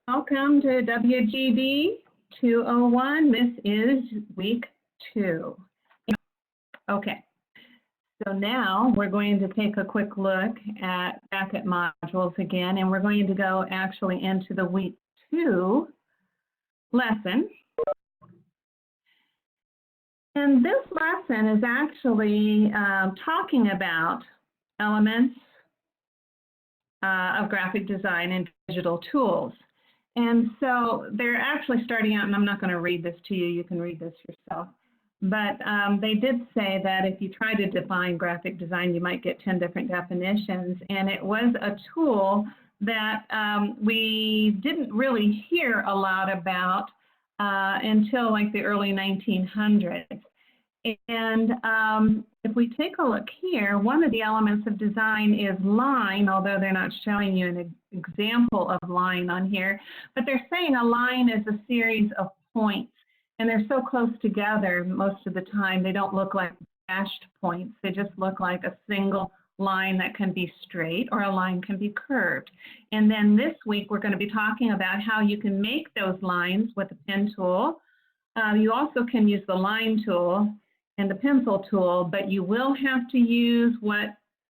Welcome to WGB 201. This is week 2. Okay, so now we're going to take a quick look back at modules again, and we're going to go actually into the week 2 lesson. And this lesson is actually talking about elements of graphic design and digital tools. And so they're actually starting out, and I'm not going to read this to you, you can read this yourself, but they did say that if you try to define graphic design, you might get 10 different definitions, and it was a tool that we didn't really hear a lot about until like the early 1900s. And if we take a look here, one of the elements of design is line, although they're not showing you an example of line on here, but they're saying a line is a series of points, and they're so close together most of the time they don't look like dashed points. They just look like a single line that can be straight or a line can be curved. And then this week we're going to be talking about how you can make those lines with a pen tool. You also can use the line tool and the pencil tool, but you will have to use what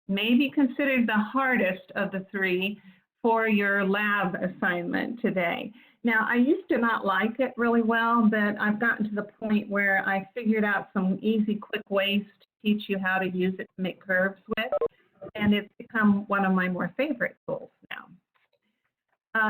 may be considered the hardest of the three for your lab assignment today. Now, I used to not like it really well, but I've gotten to the point where I figured out some easy, quick ways to teach you how to use it to make curves with, and it's become one of my more favorite tools now.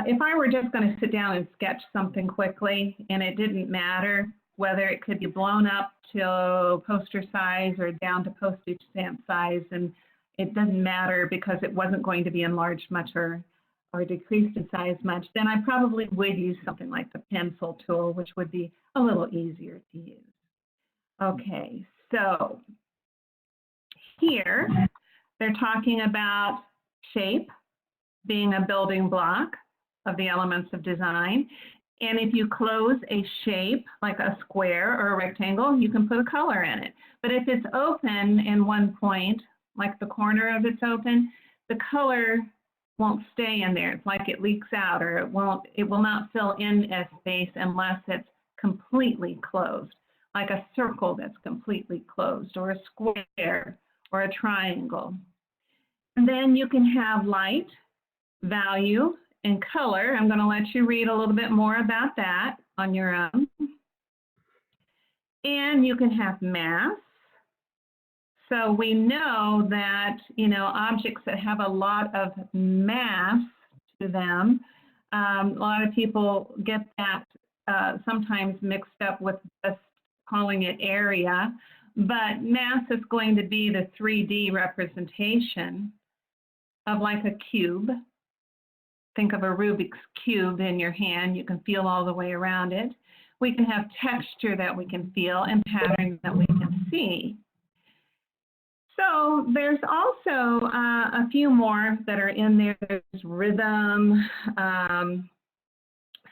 If I were just going to sit down and sketch something quickly, and it didn't matter whether it could be blown up to poster size or down to postage stamp size, and it doesn't matter because it wasn't going to be enlarged much or decreased in size much, then I probably would use something like the pencil tool, which would be a little easier to use. Okay, so here they're talking about shape being a building block of the elements of design. And if you close a shape, like a square or a rectangle, you can put a color in it. But if it's open in one point, like the corner of it's open, the color won't stay in there. It's like it leaks out, or it will not fill in a space unless it's completely closed, like a circle that's completely closed, or a square, or a triangle. And then you can have light, value, and color. I'm going to let you read a little bit more about that on your own. And you can have mass. So we know that, objects that have a lot of mass to them, a lot of people get that sometimes mixed up with just calling it area, but mass is going to be the 3D representation of like a cube. Think of a Rubik's Cube in your hand. You can feel all the way around it. We can have texture that we can feel and patterns that we can see. So there's also a few more that are in there. There's rhythm, some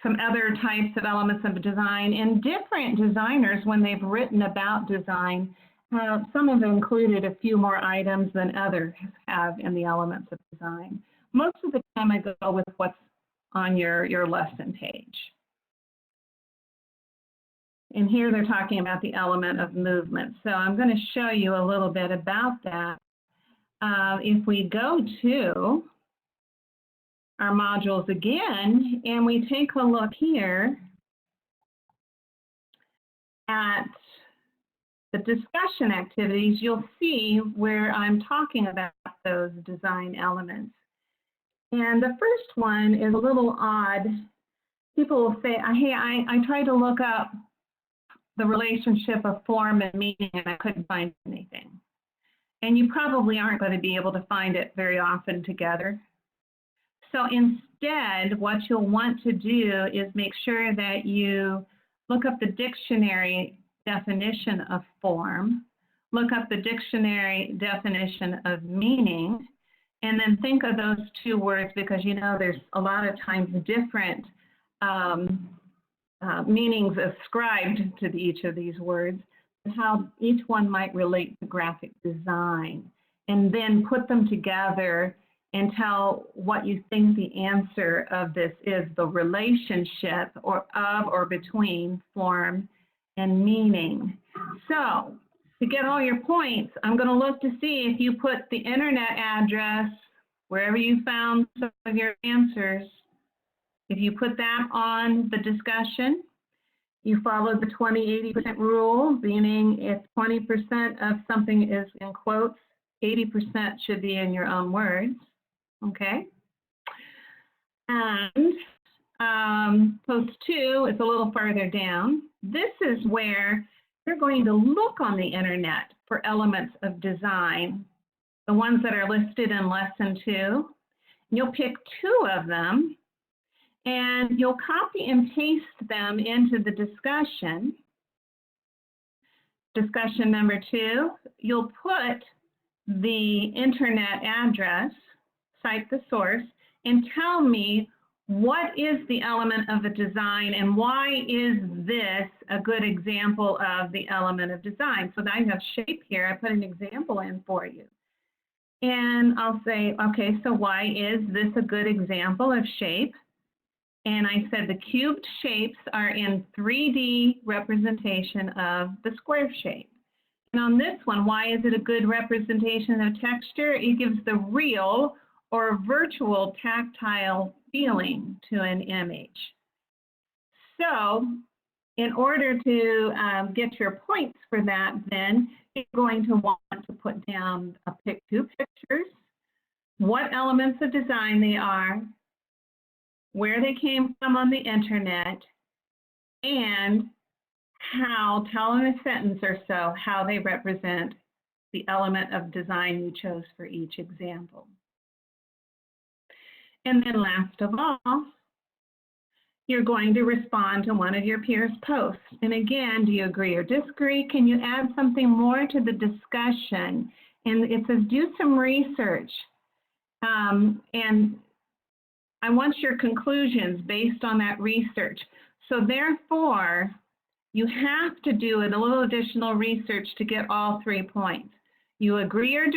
other types of elements of design. And different designers, when they've written about design, some have included a few more items than others have in the elements of design. Most of the time I go with what's on your lesson page. And here they're talking about the element of movement. So I'm going to show you a little bit about that. If we go to our modules again, and we take a look here at the discussion activities, you'll see where I'm talking about those design elements. And the first one is a little odd. People will say, hey, I tried to look up the relationship of form and meaning and I couldn't find anything. And you probably aren't going to be able to find it very often together. So instead, what you'll want to do is make sure that you look up the dictionary definition of form, look up the dictionary definition of meaning, and then think of those two words, because there's a lot of times different meanings ascribed to each of these words, and how each one might relate to graphic design, and then put them together and tell what you think the answer of this is, the relationship or between form and meaning. So to get all your points, I'm going to look to see if you put the internet address, wherever you found some of your answers, if you put that on the discussion, you follow the 20-80% rule, meaning if 20% of something is in quotes, 80% should be in your own words, okay? And post 2 is a little farther down. This is where you're going to look on the internet for elements of design, the ones that are listed in lesson 2. You'll pick 2 of them, and you'll copy and paste them into the discussion. Discussion number 2, you'll put the internet address, cite the source, and tell me what is the element of the design and why is this a good example of the element of design. So I have shape here. I put an example in for you. And I'll say, okay, so why is this a good example of shape? And I said the cubed shapes are in 3D representation of the square shape. And on this one, why is it a good representation of texture? It gives the real or virtual tactile feeling to an image. So in order to get your points for that, then you're going to want to put down 2 pictures, what elements of design they are, where they came from on the internet, and how, tell in a sentence or so, how they represent the element of design you chose for each example. And then last of all, you're going to respond to one of your peers' posts. And again, do you agree or disagree? Can you add something more to the discussion? And it says do some research. And I want your conclusions based on that research. So therefore, you have to do a little additional research to get all 3 points. You agree or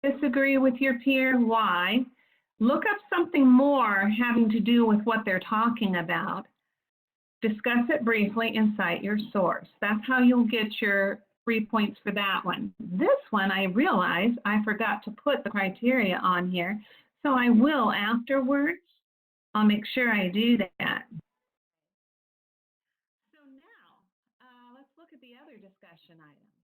disagree with your peer, why? Look up something more having to do with what they're talking about. Discuss it briefly and cite your source. That's how you'll get your 3 points for that one. This one, I realized I forgot to put the criteria on here, so I will afterwards. I'll make sure I do that. So now, let's look at the other discussion items.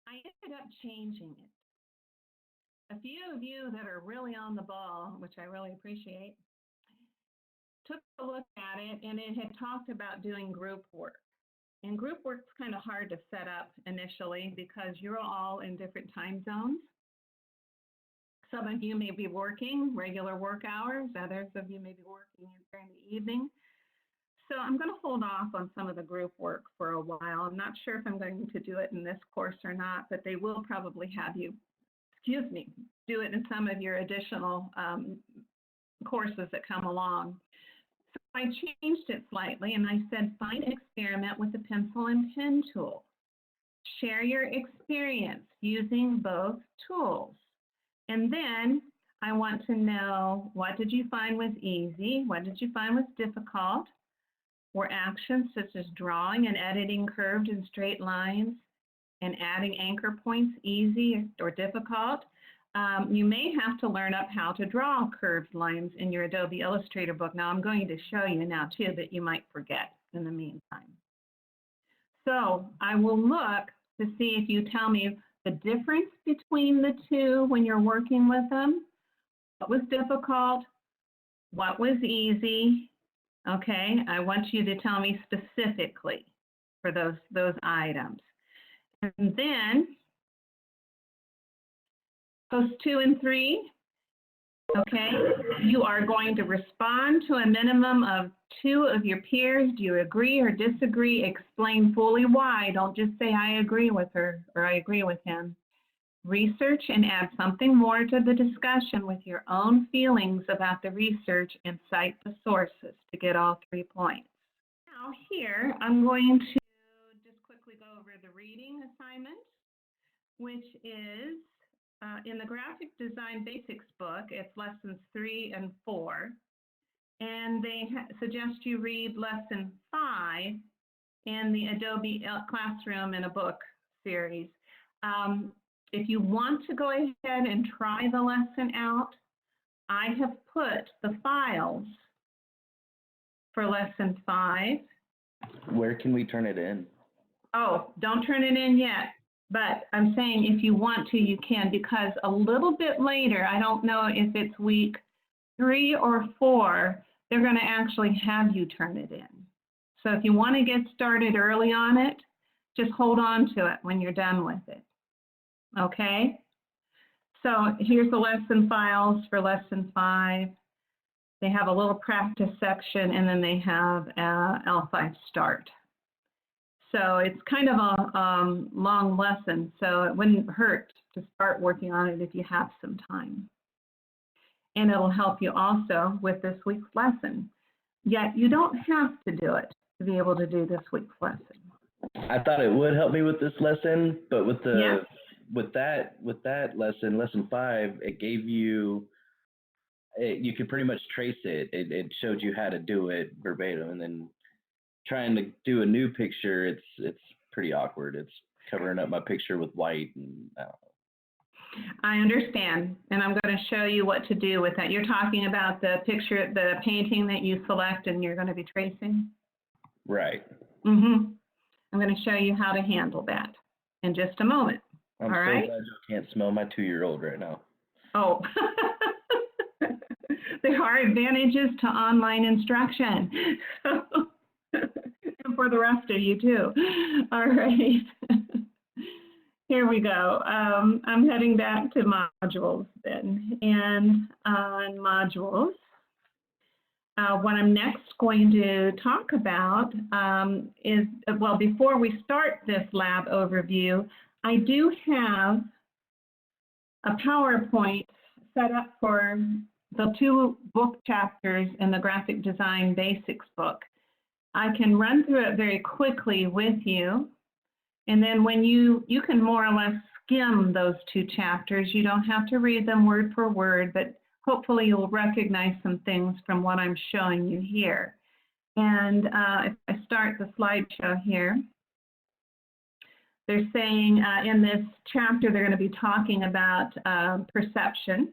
I ended up changing it. A few of you that are really on the ball, which I really appreciate, took a look at it, and it had talked about doing group work. And group work's kind of hard to set up initially because you're all in different time zones. Some of you may be working regular work hours, others of you may be working during the evening. So I'm going to hold off on some of the group work for a while. I'm not sure if I'm going to do it in this course or not, but they will probably have you, do it in some of your additional courses that come along. So I changed it slightly and I said, find an experiment with the pencil and pen tool. Share your experience using both tools. And then I want to know, what did you find was easy? What did you find was difficult? Were actions such as drawing and editing curved and straight lines and adding anchor points easy or difficult? You may have to learn up how to draw curved lines in your Adobe Illustrator book. Now I'm going to show you now too, that you might forget in the meantime. So I will look to see if you tell me the difference between the two when you're working with them. What was difficult? What was easy? Okay, I want you to tell me specifically for those items. And then post 2 and 3, okay, you are going to respond to a minimum of 2 of your peers. Do you agree or disagree? Explain fully why. Don't just say I agree with her or I agree with him. Research and add something more to the discussion with your own feelings about the research and cite the sources to get all 3 points. Now here, I'm going to just quickly go over the reading assignment, which is in the Graphic Design Basics book, it's lessons 3 and 4, and they suggest you read lesson 5 in the Adobe Classroom in a Book series. If you want to go ahead and try the lesson out, I have put the files for lesson 5. Where can we turn it in? Oh, don't turn it in yet. But I'm saying if you want to, you can, because a little bit later, I don't know if it's week 3 or 4, they're going to actually have you turn it in. So if you want to get started early on it, just hold on to it when you're done with it. Okay? So here's the lesson files for lesson 5. They have a little practice section, and then they have L5 start. So it's kind of a long lesson, so it wouldn't hurt to start working on it if you have some time. And it'll help you also with this week's lesson. Yet you don't have to do it to be able to do this week's lesson. I thought it would help me with this lesson, but with the with that lesson, lesson 5, it gave you, you could pretty much trace it. It showed you how to do it verbatim, and then trying to do a new picture, it's pretty awkward. It's covering up my picture with white, and I don't know. I understand, and I'm going to show you what to do with that. You're talking about the picture, the painting that you select and you're going to be tracing? Right. Mm-hmm. I'm going to show you how to handle that in just a moment. I'm so glad you can't smell my 2-year-old right now. Oh. There are advantages to online instruction. And for the rest of you too. All right. Here we go. I'm heading back to modules then. And on modules, what I'm next going to talk about is, well, before we start this lab overview, I do have a PowerPoint set up for the 2 book chapters in the Graphic Design Basics book. I can run through it very quickly with you, and then when you can more or less skim those 2 chapters. You don't have to read them word for word, but hopefully you'll recognize some things from what I'm showing you here. And if I start the slideshow here, they're saying in this chapter they're going to be talking about perception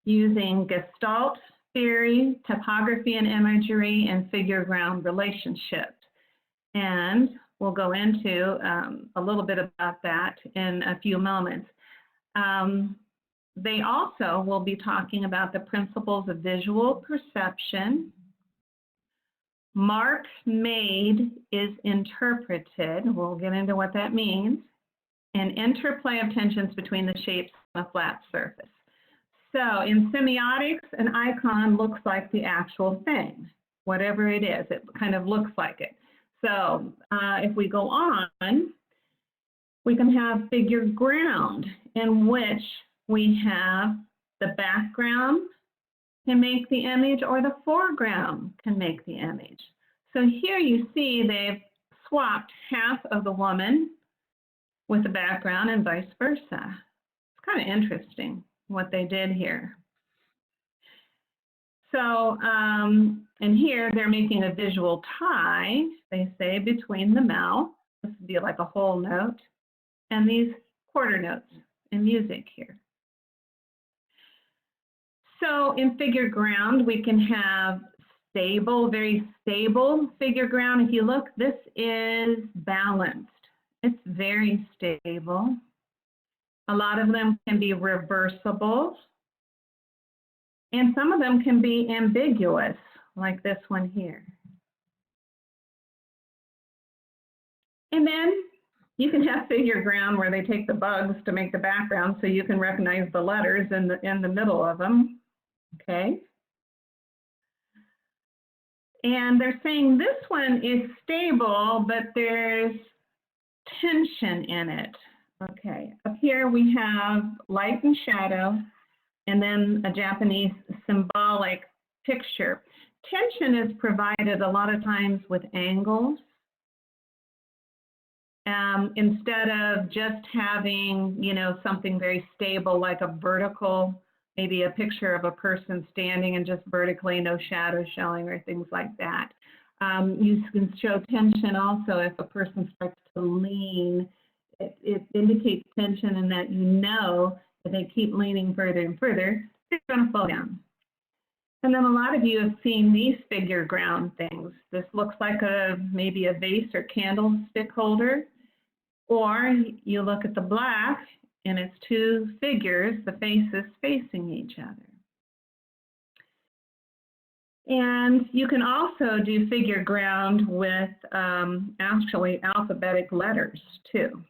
using Gestalt theory, typography and imagery, and figure-ground relationships. And we'll go into a little bit about that in a few moments. They also will be talking about the principles of visual perception. Mark made is interpreted. We'll get into what that means. And interplay of tensions between the shapes on a flat surface. So in semiotics, an icon looks like the actual thing. Whatever it is, it kind of looks like it. So if we go on, we can have figure ground, in which we have the background can make the image or the foreground can make the image. So here you see they've swapped half of the woman with the background and vice versa. It's kind of interesting what they did here. So, and here they're making a visual tie, they say, between the mouth, this would be like a whole note, and these quarter notes in music here. So in figure ground, we can have stable, very stable figure ground. If you look, this is balanced. It's very stable. A lot of them can be reversible. And some of them can be ambiguous, like this one here. And then you can have figure ground where they take the bugs to make the background so you can recognize the letters in the middle of them. Okay. And they're saying this one is stable, but there's tension in it. Okay. Up here we have light and shadow, and then a Japanese symbolic picture. Tension is provided a lot of times with angles instead of just having, you know, something very stable like a vertical, maybe a picture of a person standing and just vertically, no shadows showing or things like that. You can show tension also if a person starts to lean. It indicates tension in that you know if they keep leaning further and further, they're going to fall down. And then a lot of you have seen these figure ground things. This looks like maybe a vase or candlestick holder. Or you look at the black and it's two figures, the faces facing each other. And you can also do figure ground with actually alphabetic letters too.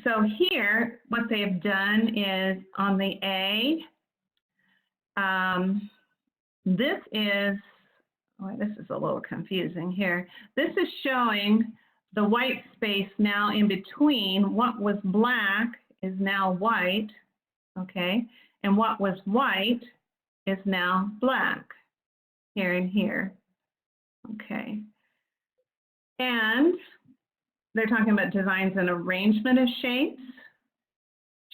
So here, what they've done is on the A, this is a little confusing here. This is showing the white space now in between. What was black is now white, okay? And what was white is now black, here and here, okay? And they're talking about designs and arrangement of shapes.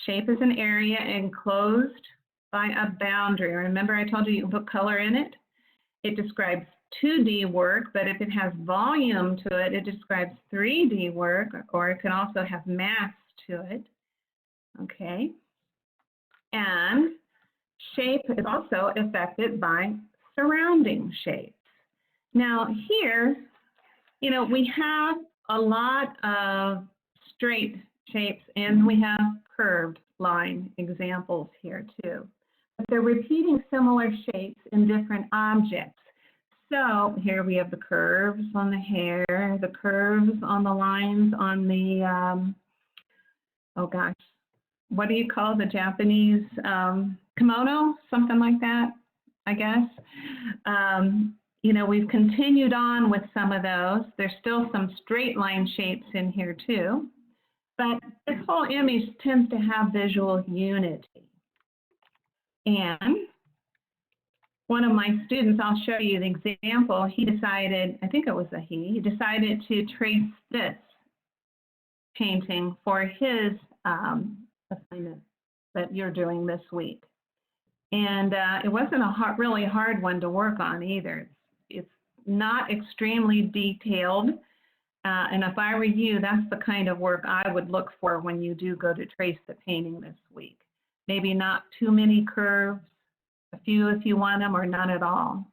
Shape is an area enclosed by a boundary. Remember I told you you can put color in it? It describes 2D work, but if it has volume to it, it describes 3D work, or it can also have mass to it, okay? And shape is also affected by surrounding shapes. Now here, you know, we have a lot of straight shapes and we have curved line examples here too. But they're repeating similar shapes in different objects. So here we have the curves on the hair, the curves on the lines on the, oh gosh, what do you call the Japanese kimono? Something like that, I guess. You know, we've continued on with some of those. There's still some straight line shapes in here too. But this whole image tends to have visual unity. And one of my students, I'll show you an example, he decided, I think it was a he decided to trace this painting for his assignment that you're doing this week. And it wasn't a really hard one to work on either. It's not extremely detailed. And if I were you, that's the kind of work I would look for when you do go to trace the painting this week. Maybe not too many curves, a few if you want them, or none at all.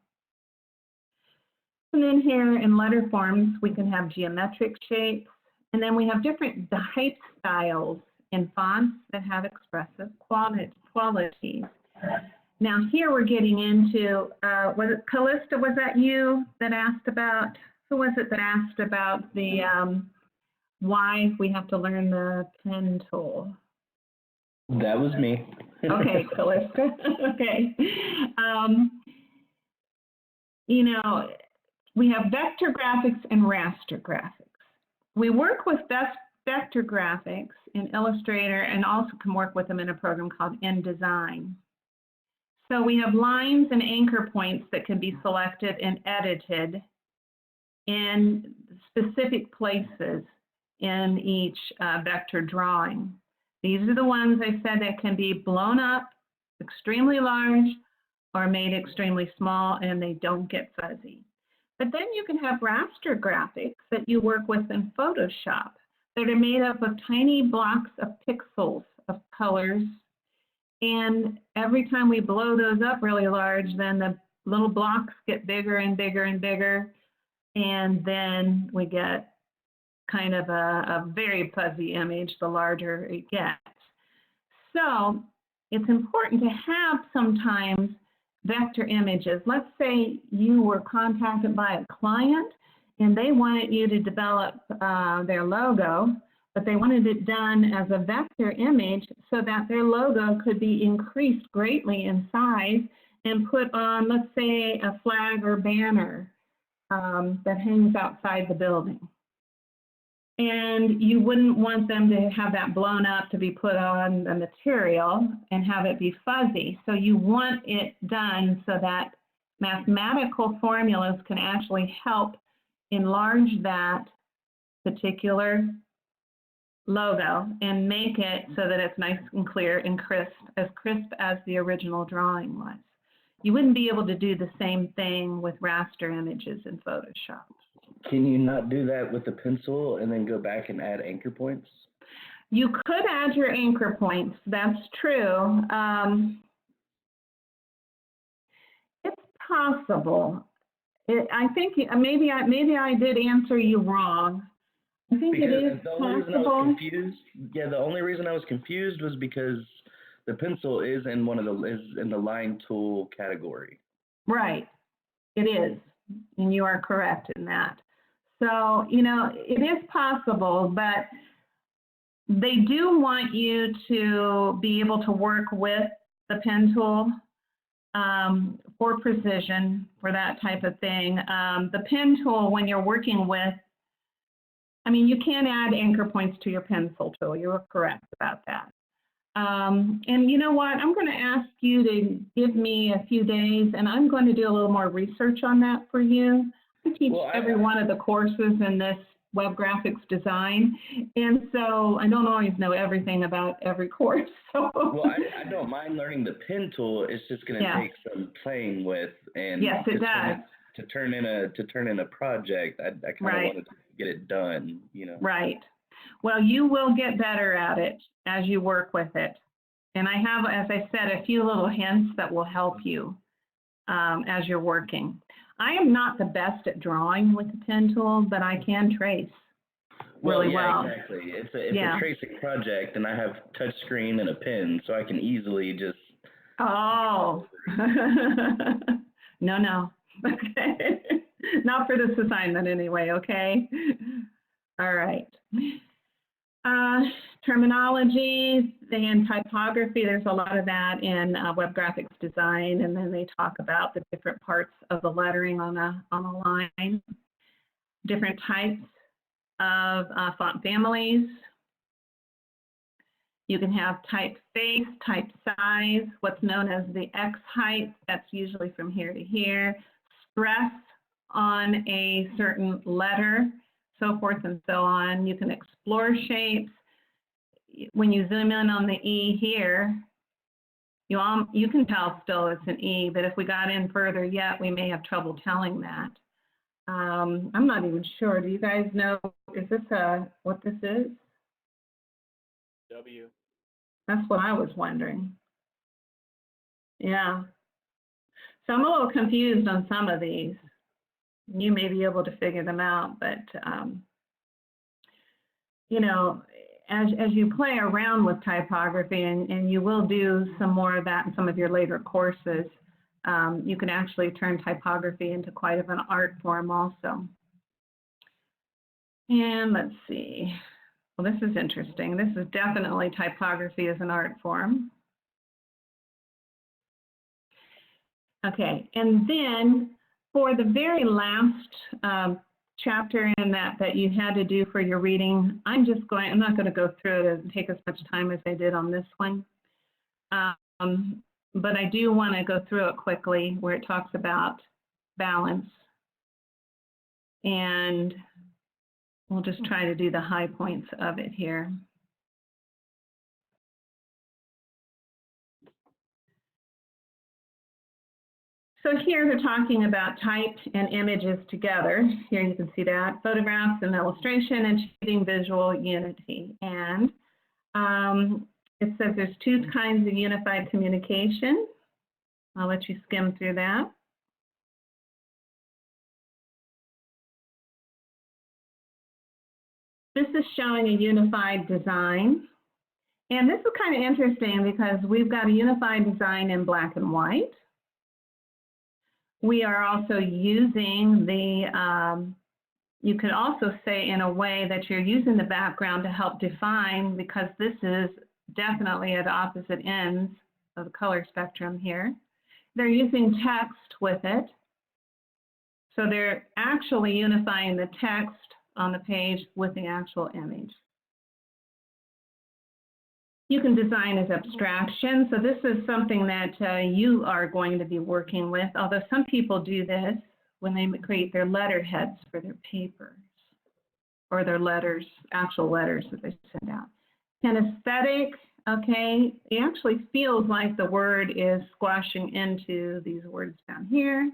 And then here in letter forms, we can have geometric shapes. And then we have different type styles in fonts that have expressive qualities. Now here we're getting into, was it Callista, was that you that asked about, who was it that asked about the why we have to learn the pen tool? That was me. Okay, Callista, okay. You know, we have vector graphics and raster graphics. We work with vector graphics in Illustrator and also can work with them in a program called InDesign. So we have lines and anchor points that can be selected and edited in specific places in each vector drawing. These are the ones I said that can be blown up extremely large or made extremely small, and they don't get fuzzy. But then you can have raster graphics that you work with in Photoshop that are made up of tiny blocks of pixels of colors. And every time we blow those up really large, then the little blocks get bigger and bigger and bigger. And then we get kind of a very fuzzy image the larger it gets. So it's important to have sometimes vector images. Let's say you were contacted by a client and they wanted you to develop their logo, but they wanted it done as a vector image so that their logo could be increased greatly in size and put on, let's say, a flag or banner that hangs outside the building. And you wouldn't want them to have that blown up to be put on the material and have it be fuzzy. So you want it done so that mathematical formulas can actually help enlarge that particular logo and make it so that it's nice and clear and crisp as the original drawing was. You wouldn't be able to do the same thing with raster images in Photoshop. Can you not do that with the pencil and then go back and add anchor points? You could add your anchor points, that's true. It's possible. I think maybe I did answer you wrong. I think because it is the only reason I was possible. confused, yeah, the only reason I was confused was because the pencil is in the line tool category. Right, it is, and you are correct in that. So, you know, it is possible, but they do want you to be able to work with the pen tool for precision, for that type of thing. The pen tool, when you're working with, I mean, you can add anchor points to your pencil tool. You're correct about that. And you know what? I'm going to ask you to give me a few days, and I'm going to do a little more research on that for you. I teach every one of the courses in this web graphics design, and so I don't always know everything about every course. So. Well, I don't mind learning the pen tool. It's just going to take some playing with, and yes, it does. To turn in a project. I kind of wanted to get it done, you know. Right. Well, you will get better at it as you work with it. And I have, as I said, a few little hints that will help you as you're working. I am not the best at drawing with the pen tool, but I can trace really well. Exactly. It's a tracing project, and I have touch screen and a pen, so I can easily just... Oh. No. Okay. Not for this assignment anyway, okay? All right. Terminology and typography, there's a lot of that in web graphics design, and then they talk about the different parts of the lettering on a line, different types of font families. You can have typeface, type size, what's known as the X height, that's usually from here to here, stress on a certain letter, so forth and so on. You can explore shapes. When you zoom in on the E here, you can tell still it's an E, but if we got in further yet, we may have trouble telling that. I'm not even sure. Do you guys know, is this what this is? W. That's what I was wondering. Yeah. So I'm a little confused on some of these. You may be able to figure them out, but you know, as you play around with typography, and you will do some more of that in some of your later courses, you can actually turn typography into quite of an art form also. And let's see. Well, this is interesting. This is definitely typography as an art form. Okay, and then for the very last chapter in that you had to do for your reading, I'm not going to go through it and take as much time as I did on this one. But I do want to go through it quickly where it talks about balance. And we'll just try to do the high points of it here. So here they're talking about type and images together. Here you can see that, photographs and illustration, and achieving visual unity. And it says there's two kinds of unified communication. I'll let you skim through that. This is showing a unified design. And this is kind of interesting because we've got a unified design in black and white. We are also using the, you could also say in a way that you're using the background to help define, because this is definitely at opposite ends of the color spectrum here. They're using text with it. So they're actually unifying the text on the page with the actual image. You can design as abstraction. So this is something that you are going to be working with, although some people do this when they create their letterheads for their papers or their letters, actual letters that they send out. Kinesthetic, okay, it actually feels like the word is squashing into these words down here.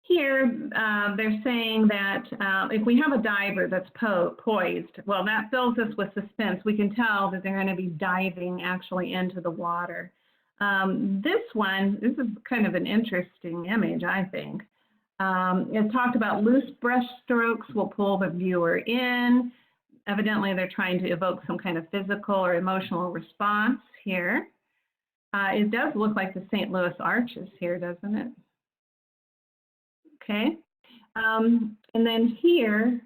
Here, they're saying that if we have a diver that's poised, well, that fills us with suspense. We can tell that they're going to be diving actually into the water. This is kind of an interesting image, I think. It talked about loose brush strokes will pull the viewer in. Evidently, they're trying to evoke some kind of physical or emotional response here. It does look like the St. Louis Arches here, doesn't it? Okay. And then here,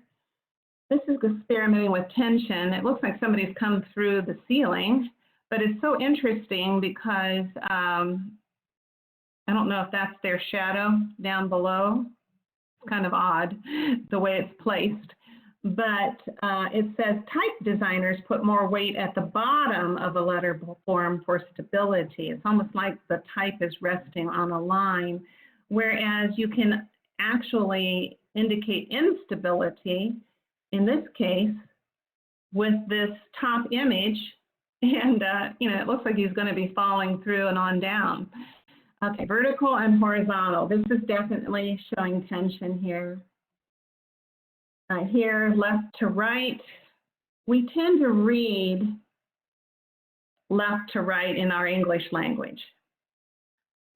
this is experimenting with tension. It looks like somebody's come through the ceiling, but it's so interesting because I don't know if that's their shadow down below. It's kind of odd the way it's placed. But it says type designers put more weight at the bottom of a letter form for stability. It's almost like the type is resting on a line, whereas you can actually indicate instability, in this case, with this top image. And, it looks like he's going to be falling through and on down. Okay, vertical and horizontal. This is definitely showing tension here. Here, left to right. We tend to read left to right in our English language.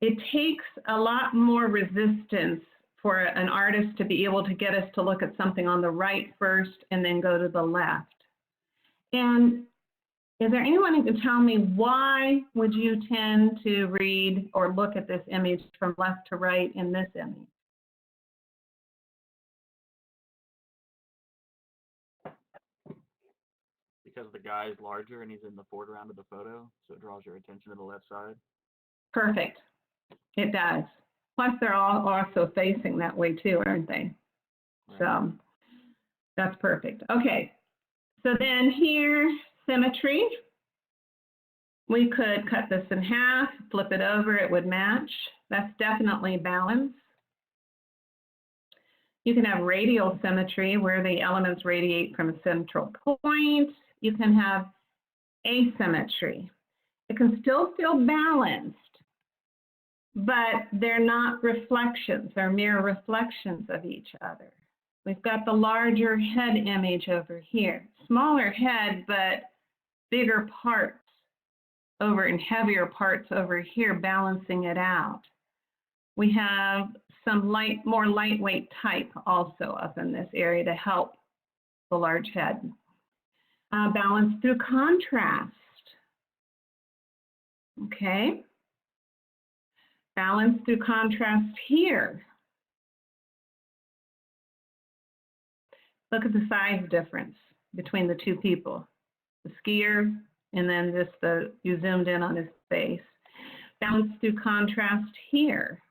It takes a lot more resistance for an artist to be able to get us to look at something on the right first and then go to the left. And is there anyone who can tell me why would you tend to read or look at this image from left to right in this image? Because the guy is larger and he's in the foreground of the photo, so it draws your attention to the left side. Perfect. It does. Plus, they're all also facing that way too, aren't they? Right. So that's perfect. Okay. So then here, symmetry. We could cut this in half, flip it over, it would match. That's definitely balance. You can have radial symmetry where the elements radiate from a central point. You can have asymmetry. It can still feel balanced, but they're not reflections. They're mere reflections of each other. We've got the larger head image over here. Smaller head, but bigger parts over and heavier parts over here balancing it out. We have some more lightweight type also up in this area to help the large head. Balance through contrast. Okay. Balance through contrast here. Look at the size difference between the two people. The skier and then you zoomed in on his face. Balance through contrast here.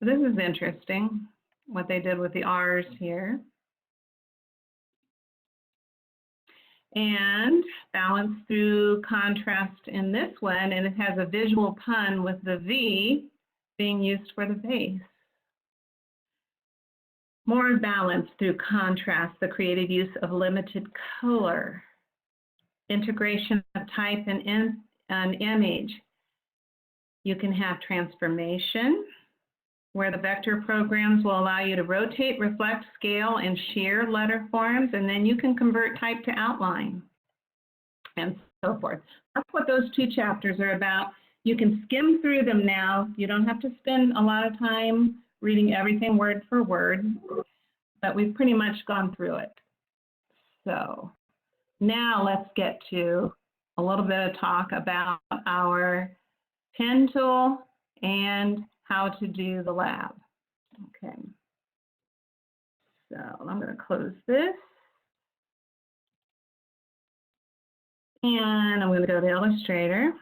This is interesting, what they did with the R's here. And balance through contrast in this one, and it has a visual pun with the V being used for the base. More balance through contrast, the creative use of limited color. Integration of type and an image. You can have transformation, where the vector programs will allow you to rotate, reflect, scale, and shear letter forms, and then you can convert type to outline, and so forth. That's what those two chapters are about. You can skim through them now. You don't have to spend a lot of time reading everything word for word, but we've pretty much gone through it. So now let's get to a little bit of talk about our pen tool and how to do the lab. Okay. So I'm going to close this. And I'm going to go to Illustrator.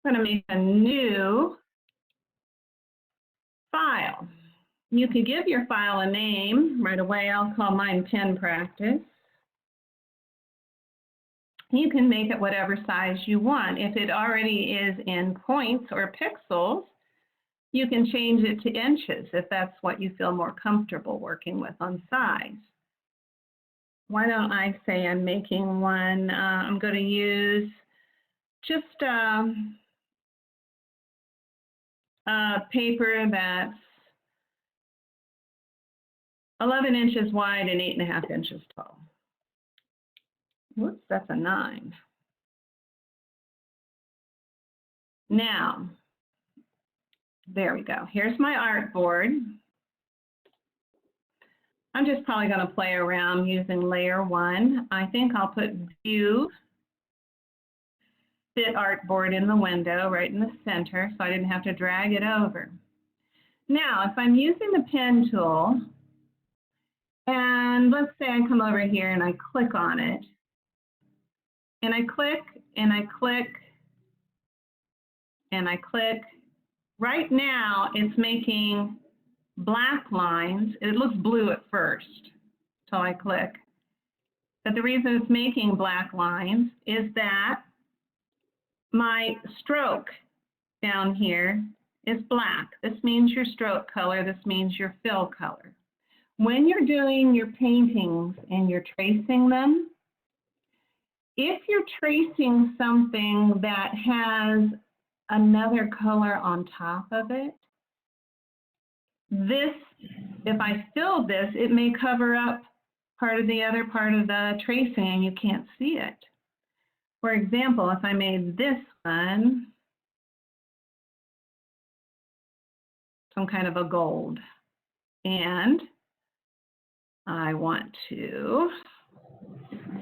I'm going to make a new file. You can give your file a name right away. I'll call mine Pen Practice. you can make it whatever size you want. If it already is in points or pixels, you can change it to inches if that's what you feel more comfortable working with on size. Why don't I say I'm making one, I'm going to use just a paper that's 11 inches wide and 8.5 inches tall. Whoops, that's a 9. Now, there we go. Here's my artboard. I'm just probably going to play around using layer 1. I think I'll put view fit artboard in the window right in the center so I didn't have to drag it over. Now, if I'm using the pen tool, and let's say I come over here and I click on it, and I click, and I click, and I click. Right now, it's making black lines. It looks blue at first, so I click. But the reason it's making black lines is that my stroke down here is black. This means your stroke color. This means your fill color. When you're doing your paintings and you're tracing them, if you're tracing something that has another color on top of it, this, if I fill this, it may cover up part of the other part of the tracing and you can't see it. For example, if I made this one some kind of a gold, and I want to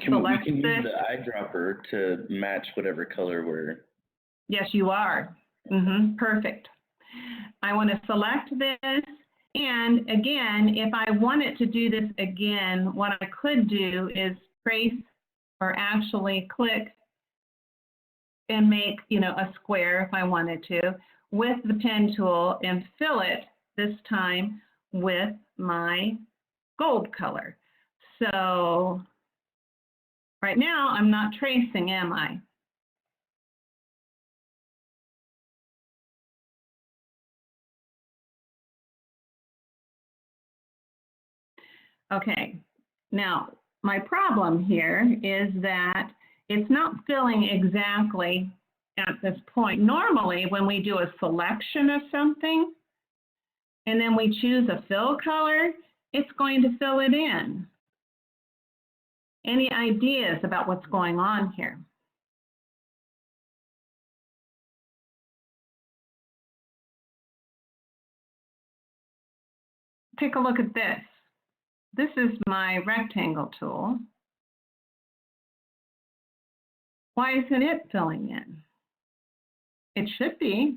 select we can this. use the eyedropper to match whatever color we're... Yes, you are. Perfect. I want to select this, and again, if I wanted to do this again, what I could do is trace or actually click and make, a square if I wanted to with the pen tool and fill it this time with my gold color. So right now I'm not tracing, am I? Okay, now my problem here is that it's not filling exactly at this point. Normally, when we do a selection of something and then we choose a fill color, it's going to fill it in. Any ideas about what's going on here? Take a look at this. This is my rectangle tool. Why isn't it filling in? It should be.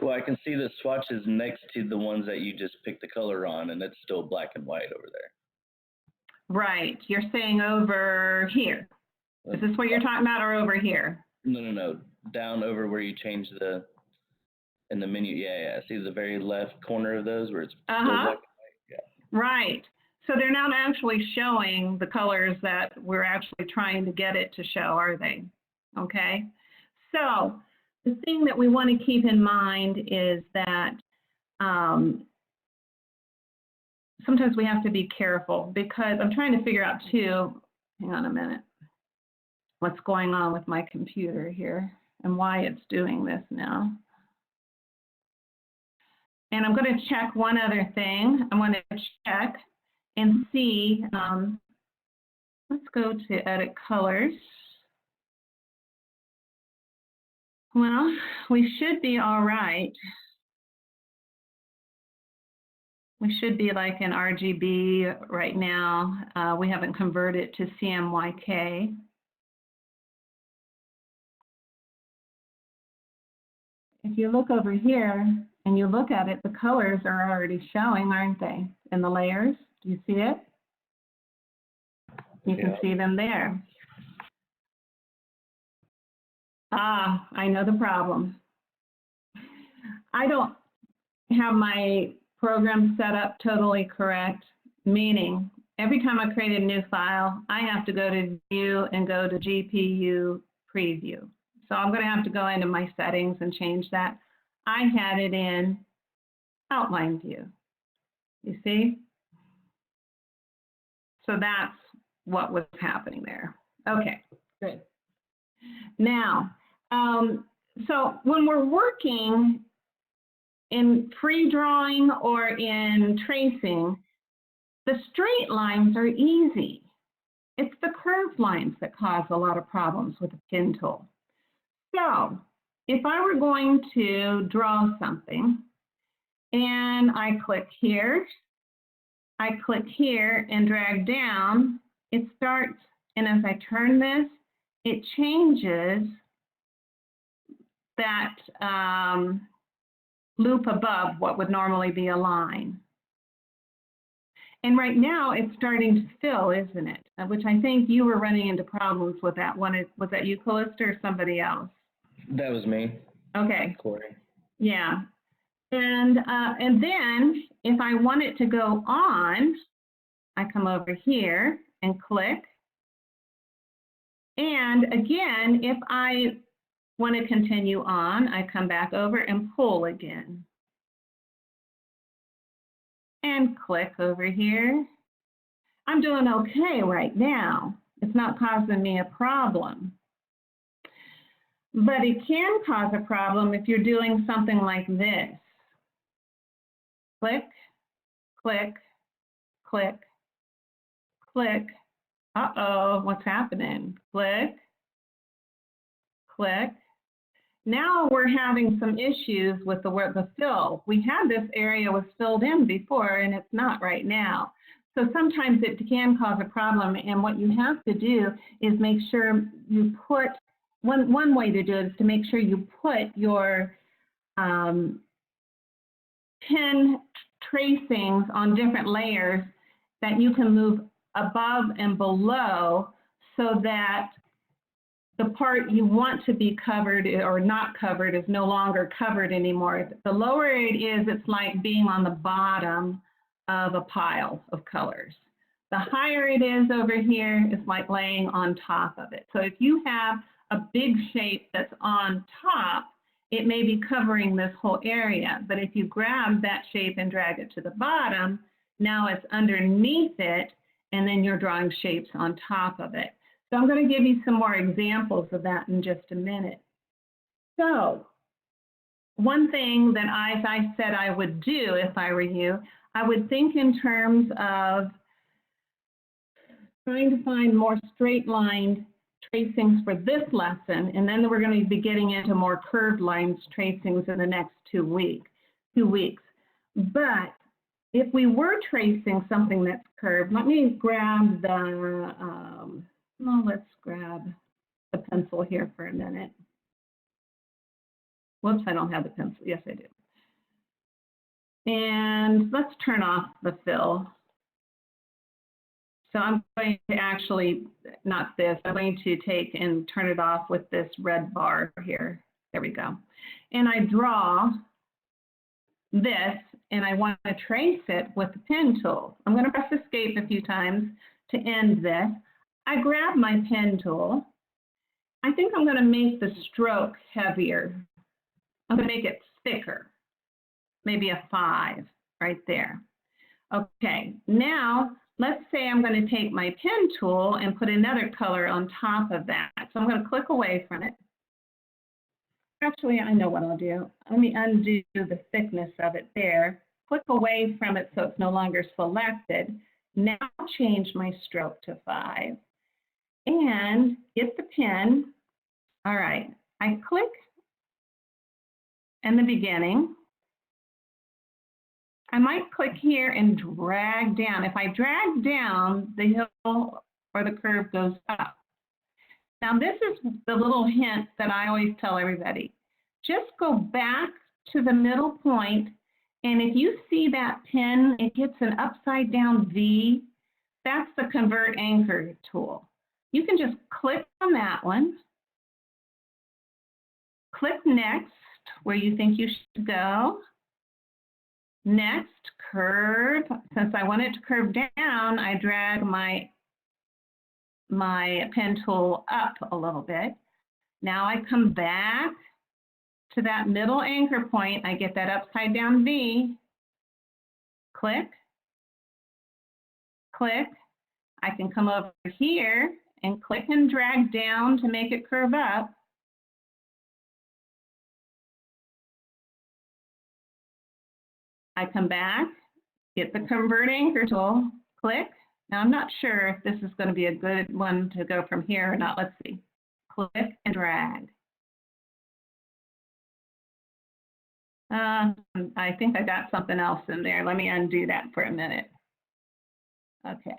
Well, I can see the swatches next to the ones that you just picked the color on, and it's still black and white over there. Right. You're saying over here. Is this what you're talking about, or over here? No. Down over where you change in the menu. Yeah. See the very left corner of those where it's still black and white? Yeah. Right. So they're not actually showing the colors that we're actually trying to get it to show, are they? Okay. So the thing that we want to keep in mind is that sometimes we have to be careful, because I'm trying to figure out too, hang on a minute, what's going on with my computer here and why it's doing this now. And I'm going to check one other thing. I'm going to check and see, let's go to edit colors. Well, we should be all right. We should be like in RGB right now. We haven't converted to CMYK. If you look over here and you look at it, the colors are already showing, aren't they, in the layers? Do you see it? You can see them there. Ah, I know the problem. I don't have my program set up totally correct, meaning every time I create a new file, I have to go to View and go to GPU Preview. So I'm going to have to go into my settings and change that. I had it in Outline View. You see? So that's what was happening there. Okay, good. Now, so when we're working in pre-drawing or in tracing, the straight lines are easy. It's the curved lines that cause a lot of problems with the pen tool. So if I were going to draw something and I click here and drag down, it starts, and as I turn this, it changes that loop above what would normally be a line. And right now it's starting to fill, isn't it? Which I think you were running into problems with that one. Was that you, Callista, or somebody else? That was me. Okay. Corey. Yeah. And then if I want it to go on, I come over here and click. And again, if I want to continue on, I come back over and pull again. And click over here. I'm doing okay right now. It's not causing me a problem. But it can cause a problem if you're doing something like this. Click, click, click, click. Uh-oh, what's happening? Click, click. Now we're having some issues with the fill. We had this area was filled in before, and it's not right now. So sometimes it can cause a problem, and what you have to do is make sure you put, one way to do it is to make sure you put your pen tracings on different layers that you can move above and below so that the part you want to be covered or not covered is no longer covered anymore. The lower it is, it's like being on the bottom of a pile of colors. The higher it is over here, it's like laying on top of it. So if you have a big shape that's on top, it may be covering this whole area. But if you grab that shape and drag it to the bottom, now it's underneath it, and then you're drawing shapes on top of it. So I'm going to give you some more examples of that in just a minute. So one thing that as I said I would do if I were you, I would think in terms of trying to find more straight lined tracings for this lesson, and then we're going to be getting into more curved lines tracings in the next 2 weeks. But if we were tracing something that's curved, let me grab the, let's grab the pencil here for a minute. Whoops, I don't have the pencil. Yes, I do. And let's turn off the fill. So I'm going to actually, not this, I'm going to take and turn it off with this red bar here. There we go. And I draw this, and I want to trace it with the pen tool. I'm going to press escape a few times to end this. I grab my pen tool. I think I'm going to make the stroke heavier. I'm going to make it thicker, maybe a 5 right there. Okay, now let's say I'm going to take my pen tool and put another color on top of that. So I'm going to click away from it. Actually, I know what I'll do. Let me undo the thickness of it there. Click away from it so it's no longer selected. Now change my stroke to 5 and get the pen. All right, I click in the beginning. I might click here and drag down. If I drag down, the hill or the curve goes up. Now this is the little hint that I always tell everybody. Just go back to the middle point, and if you see that pen, it gets an upside down V. That's the Convert Anchor tool. You can just click on that one. Click Next, where you think you should go. Next, curve. Since I want it to curve down, I drag my pen tool up a little bit. Now I come back to that middle anchor point. I get that upside down V. Click, click. I can come over here and click and drag down to make it curve up. I come back, get the convert anchor tool, click. Now I'm not sure if this is going to be a good one to go from here or not. Let's see. Click and drag. I think I got something else in there. Let me undo that for a minute. Okay,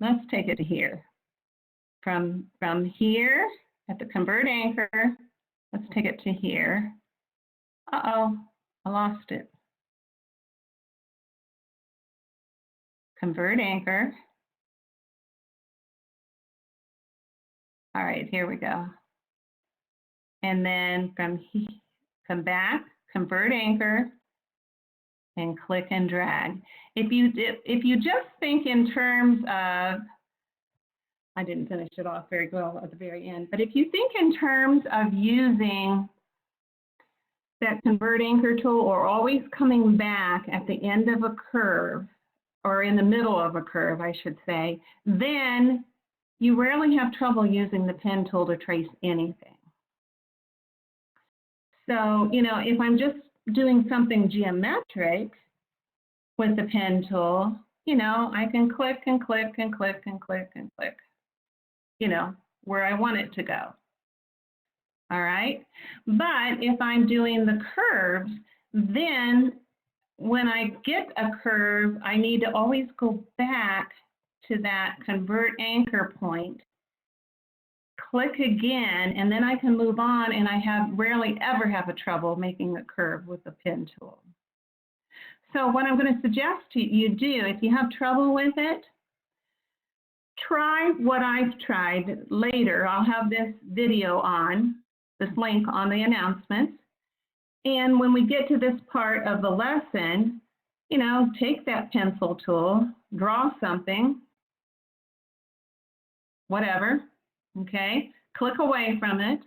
let's take it to here. From here at the convert anchor, let's take it to here. Uh-oh, I lost it. Convert anchor. All right, here we go. And then from here, come back, convert anchor, and click and drag. If you just think in terms of, I didn't finish it off very well at the very end, but if you think in terms of using that convert anchor tool or always coming back at the end of a curve, or in the middle of a curve, I should say, then you rarely have trouble using the pen tool to trace anything. So, you know, if I'm just doing something geometric with the pen tool, you know, I can click and click and click and click and click, you know, where I want it to go. All right. But if I'm doing the curves, then when I get a curve, I need to always go back to that convert anchor point, click again, and then I can move on, and I rarely ever have a trouble making a curve with the pen tool. So what I'm going to suggest you do, if you have trouble with it, try what I've tried later. I'll have this video on, this link on the announcements. And when we get to this part of the lesson, you know, take that pencil tool, draw something, whatever, okay? Click away from it,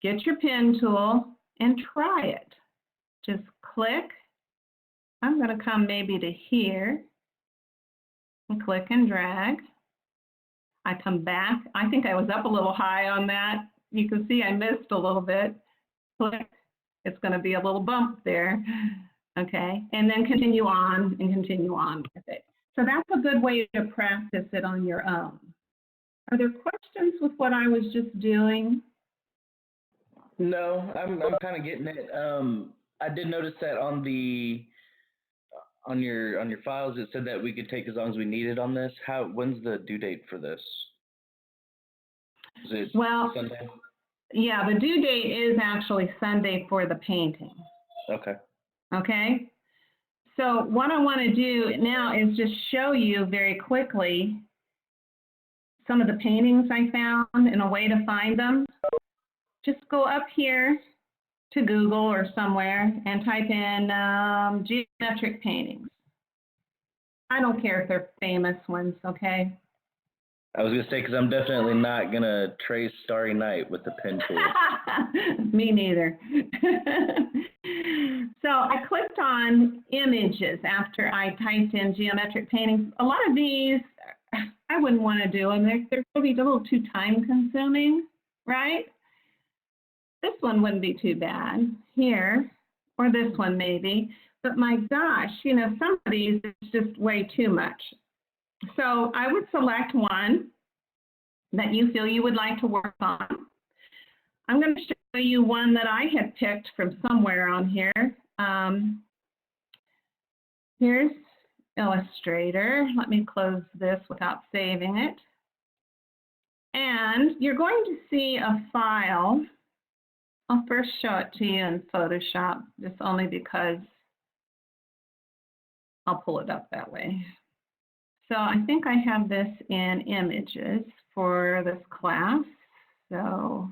get your pen tool, and try it. Just click. I'm going to come maybe to here, and click and drag. I come back. I think I was up a little high on that. You can see I missed a little bit. Click. It's going to be a little bump there. Okay, and then continue on and continue on with it. So that's a good way to practice it on your own. Are there questions with what I was just doing? No, I'm kind of getting it. I did notice that on your files it said that we could take as long as we needed on this. When's the due date for this? Is it Sunday? Yeah, the due date is actually Sunday for the painting. Okay. Okay. So what I want to do now is just show you very quickly some of the paintings I found and a way to find them. Just go up here to Google or somewhere and type in geometric paintings. I don't care if they're famous ones, okay? I was going to say, because I'm definitely not going to trace Starry Night with the pen tool. Me neither. So I clicked on images after I typed in geometric paintings. A lot of these, I wouldn't want to do them. They're probably a little too time consuming, right? This one wouldn't be too bad here, or this one maybe. But my gosh, you know, some of these is just way too much. So I would select one that you feel you would like to work on. I'm going to show you one that I had picked from somewhere on here. Here's Illustrator. Let me close this without saving it. And you're going to see a file. I'll first show it to you in Photoshop, just only because I'll pull it up that way. So I think I have this in images for this class. So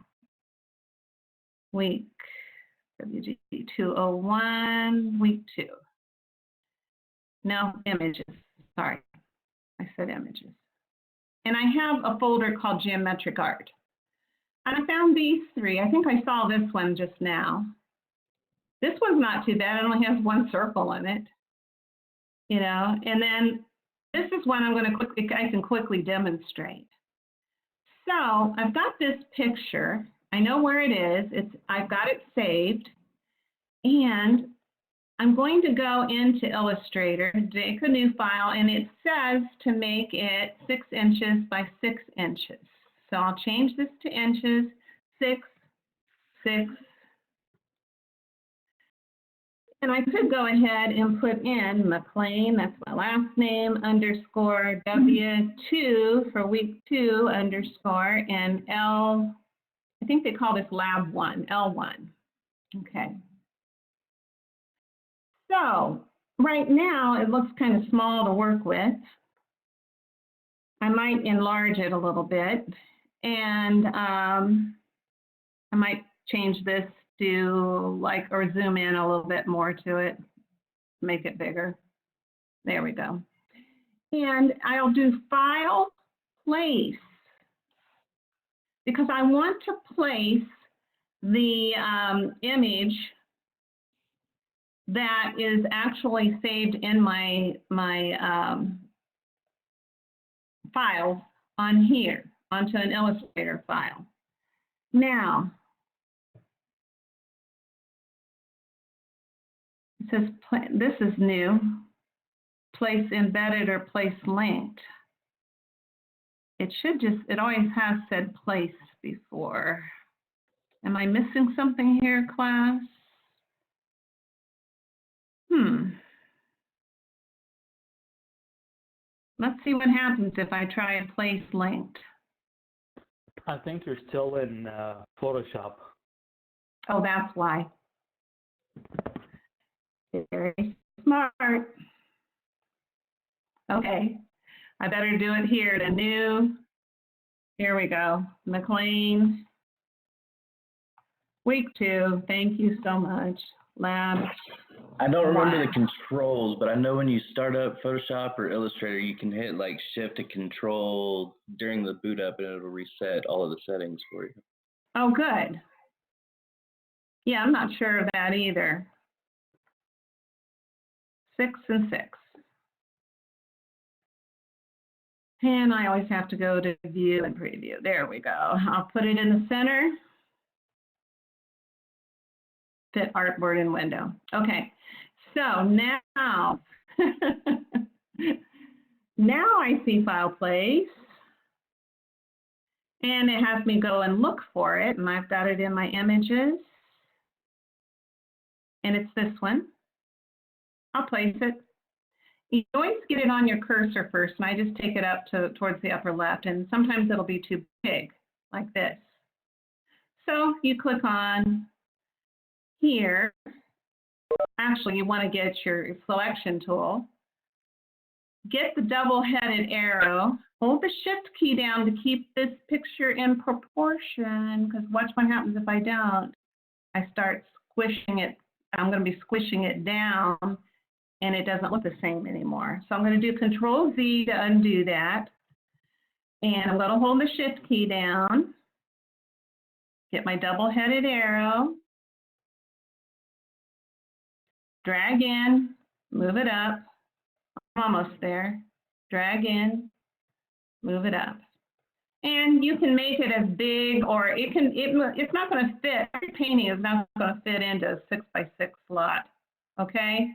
week WG201, week 2. No, images. Sorry, I said images. And I have a folder called Geometric Art. And I found these 3. I think I saw this one just now. This one's not too bad. It only has 1 circle in it. You know, and then this is one I can quickly demonstrate. So I've got this picture. I know where it is. I've got it saved. And I'm going to go into Illustrator, make a new file, and it says to make it 6 inches by 6 inches. So I'll change this to inches, 6, 6. And I could go ahead and put in McLean, that's my last name, underscore W2 for week 2 underscore, and L, I think they call this lab 1, L1. Okay. So right now it looks kind of small to work with. I might enlarge it a little bit, and I might change this to or zoom in a little bit more to it, make it bigger. There we go. And I'll do File, Place, because I want to place the image that is actually saved in my files on here, onto an Illustrator file. Now, it says, this is new, place embedded or place linked. It always has said place before. Am I missing something here, class? Let's see what happens if I try a place linked. I think you're still in Photoshop. Oh, that's why. Very smart. Okay, I better do it here to new. Here we go, McLean. Week 2, thank you so much. Lab. I don't remember the controls, but I know when you start up Photoshop or Illustrator, you can hit like Shift and Control during the boot up and it'll reset all of the settings for you. Oh, good. Yeah, I'm not sure of that either. 6 and 6. And I always have to go to View and Preview. There we go. I'll put it in the center. Fit artboard in window. Okay, so now, now I see File, Place, and it has me go and look for it, and I've got it in my images, and it's this one. I'll place it. You always get it on your cursor first, and I just take it up towards the upper left, and sometimes it'll be too big, like this. So you click on here. Actually, you want to get your selection tool. Get the double-headed arrow. Hold the Shift key down to keep this picture in proportion, because watch what happens if I don't. I start squishing it. I'm going to be squishing it down, and it doesn't look the same anymore. So I'm going to do Control-Z to undo that. And I'm going to hold the Shift key down. Get my double-headed arrow. Drag in, move it up. I'm almost there. Drag in, move it up. And you can make it as big, or it's not going to fit. Every painting is not going to fit into a 6 by 6 slot. Okay?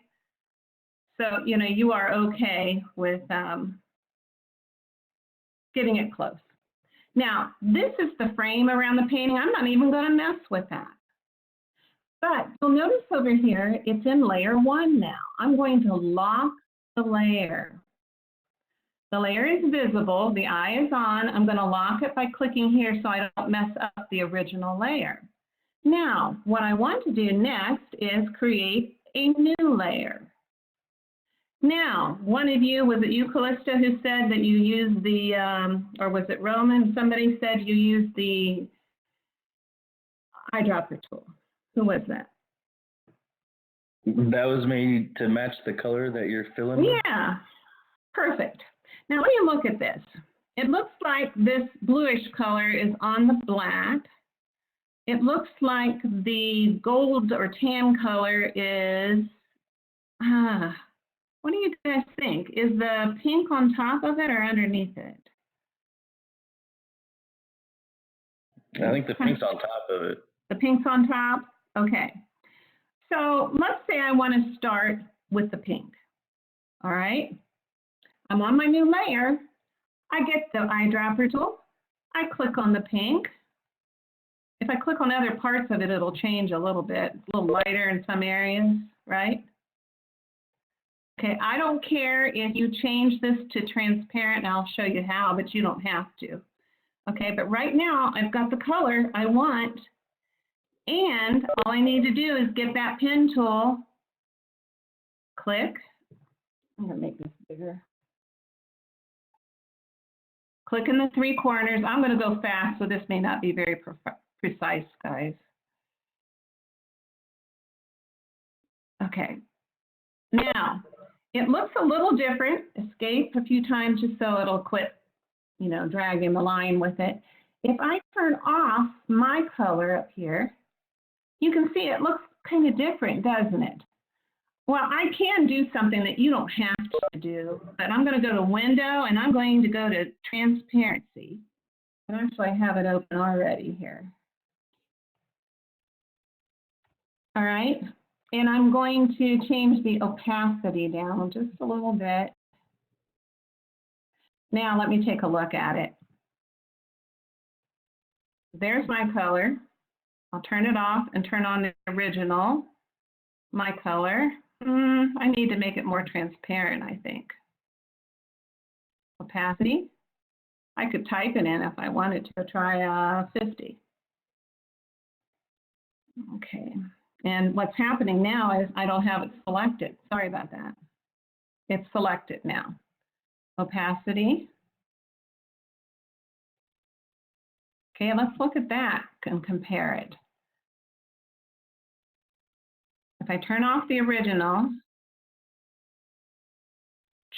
So, you know, you are okay with getting it close. Now, this is the frame around the painting. I'm not even going to mess with that. But you'll notice over here, it's in layer 1 now. I'm going to lock the layer. The layer is visible, the eye is on. I'm going to lock it by clicking here so I don't mess up the original layer. Now, what I want to do next is create a new layer. Now, one of you, was it you, Callista, who said that you use the, or was it Roman? Somebody said you use the eyedropper tool. Who was that? That was made to match the color that you're filling with? Yeah, perfect. Now when you look at this, it looks like this bluish color is on the black. It looks like the gold or tan color is, what do you guys think? Is the pink on top of it or underneath it? I think the pink's on top of it. The pink's on top? Okay. So let's say I want to start with the pink. All right. I'm on my new layer. I get the eyedropper tool. I click on the pink. If I click on other parts of it, it'll change a little bit. It's a little lighter in some areas, right? Okay, I don't care if you change this to transparent, and I'll show you how, but you don't have to. Okay, but right now I've got the color I want, and all I need to do is get that pen tool, click. I'm gonna make this bigger. Click in the three corners. I'm gonna go fast, so this may not be very precise, guys. Okay, now it looks a little different. Escape a few times just so it'll quit, you know, dragging the line with it. If I turn off my color up here, you can see it looks kind of different, doesn't it? Well, I can do something that you don't have to do, but I'm going to go to Window and I'm going to go to Transparency. And actually, I have it open already here. All right, and I'm going to change the opacity down just a little bit. Now let me take a look at it. There's my color. I'll turn it off and turn on the original, my color. I need to make it more transparent, I think. Opacity. I could type it in if I wanted to. Try 50. Okay. And what's happening now is I don't have it selected. Sorry about that. It's selected now. Opacity. Okay, let's look at that and compare it. If I turn off the original,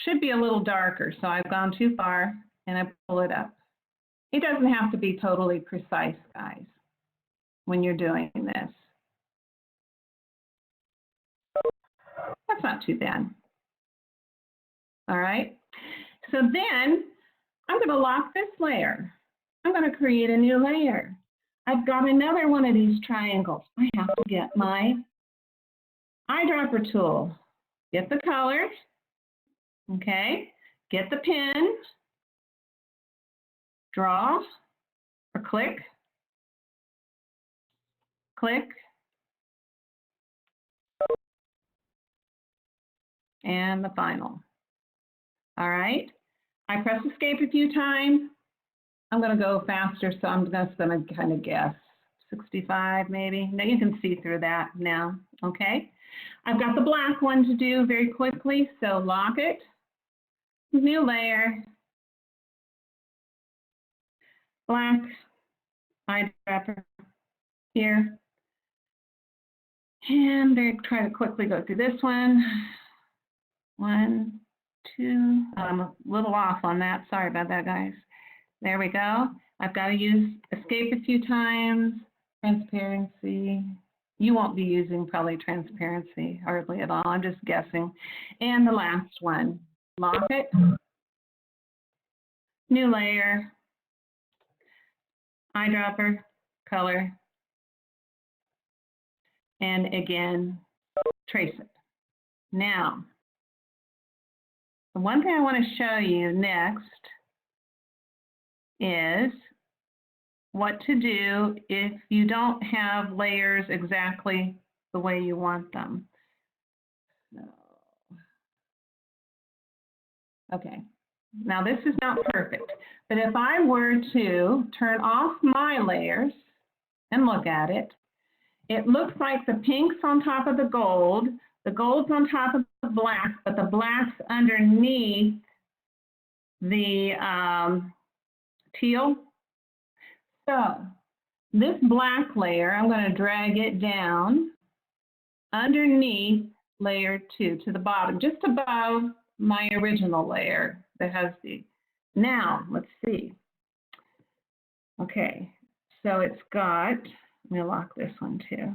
should be a little darker, so I've gone too far and I pull it up. It doesn't have to be totally precise, guys, when you're doing this. That's not too bad. All right, so then I'm going to lock this layer. I'm going to create a new layer. I've got another one of these triangles. I have to get my eyedropper tool. Get the color, okay? Get the pen, draw, or click, click, and the final. All right, I press escape a few times. I'm going to go faster, so I'm just going to kind of guess 65 maybe. Now you can see through that now, okay? I've got the black one to do very quickly, so lock it, new layer, black eyedropper here. And they try to quickly go through this one. 1, 2, I'm a little off on that. Sorry about that, guys. There we go. I've got to use escape a few times, transparency. You won't be using probably transparency hardly at all. I'm just guessing. And the last one, lock it, new layer, eyedropper, color, and again, trace it. Now, the one thing I want to show you next is what to do if you don't have layers exactly the way you want them. So, okay, now this is not perfect, but if I were to turn off my layers and look at it, it looks like the pink's on top of the gold's on top of the black, but the black's underneath the teal. So this black layer, I'm going to drag it down underneath layer 2 to the bottom, just above my original layer that has the, now let's see. Okay, so it's got, let me lock this one too.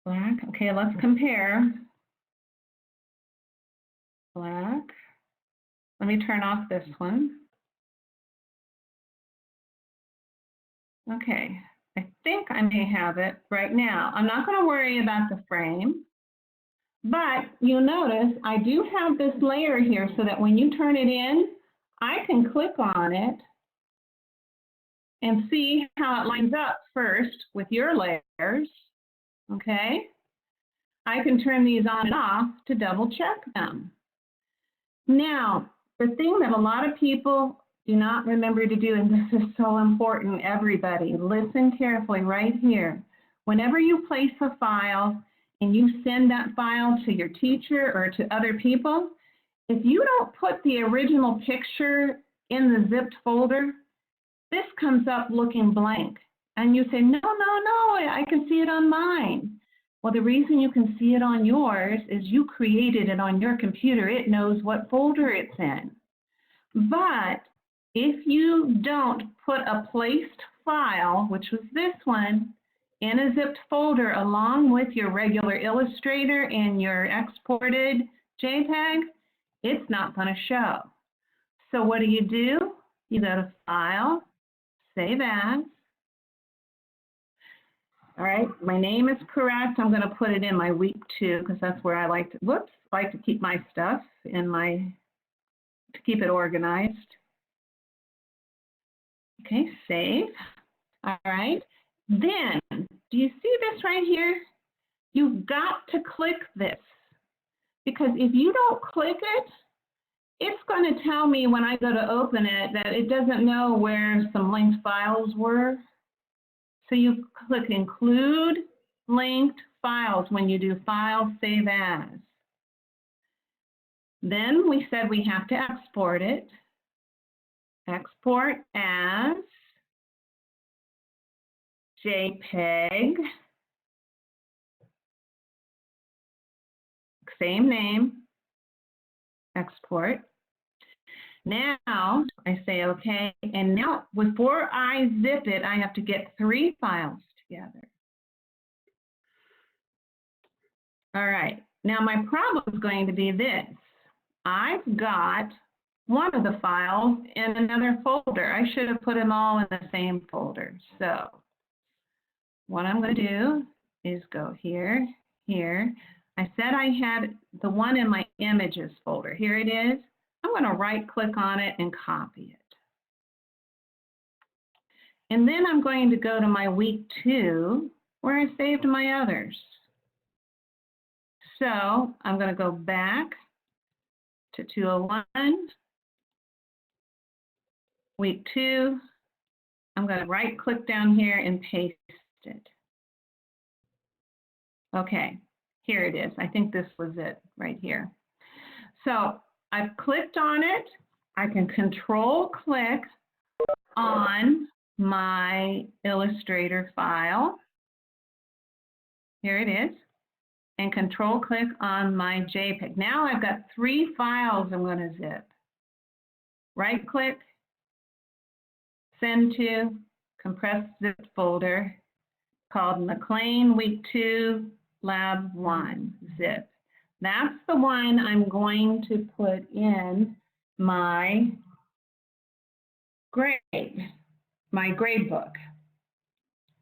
Black, okay, let's compare. Black, let me turn off this one. Okay, I think I may have it right now. I'm not going to worry about the frame, but you'll notice I do have this layer here so that when you turn it in, I can click on it and see how it lines up first with your layers, okay? I can turn these on and off to double check them. Now, the thing that a lot of people do not remember to do, and this is so important, everybody, listen carefully right here. Whenever you place a file and you send that file to your teacher or to other people, if you don't put the original picture in the zipped folder, this comes up looking blank. And you say, no, I can see it on mine. Well, the reason you can see it on yours is you created it on your computer. It knows what folder it's in. But if you don't put a placed file, which was this one, in a zipped folder along with your regular Illustrator and your exported JPEG, it's not going to show. So what do? You go to File, Save As. All right, my name is correct. I'm going to put it in my week 2 because that's where I like to keep my stuff in to keep it organized. Okay, save. All right, then do you see this right here? You've got to click this because if you don't click it, it's going to tell me when I go to open it that it doesn't know where some linked files were. So you click Include Linked Files when you do File, Save As. Then we said we have to export it. Export as JPEG. Same name. Export. Now I say okay, and now before I zip it, I have to get 3 files together. All right, now my problem is going to be this. I've got one of the files in another folder. I should have put them all in the same folder. So what I'm going to do is go here, here. I said I had the one in my images folder. Here it is. I'm going to right click on it and copy it. And then I'm going to go to my week 2 where I saved my others. So I'm going to go back to 201, week 2. I'm going to right click down here and paste it. Okay, here it is. I think this was it right here. So I've clicked on it. I can control click on my Illustrator file. Here it is. And control click on my JPEG. Now I've got 3 files I'm going to zip. Right click, send to, compressed zip folder called McLean Week 2 Lab 1 zip. That's the one I'm going to put in my grade book.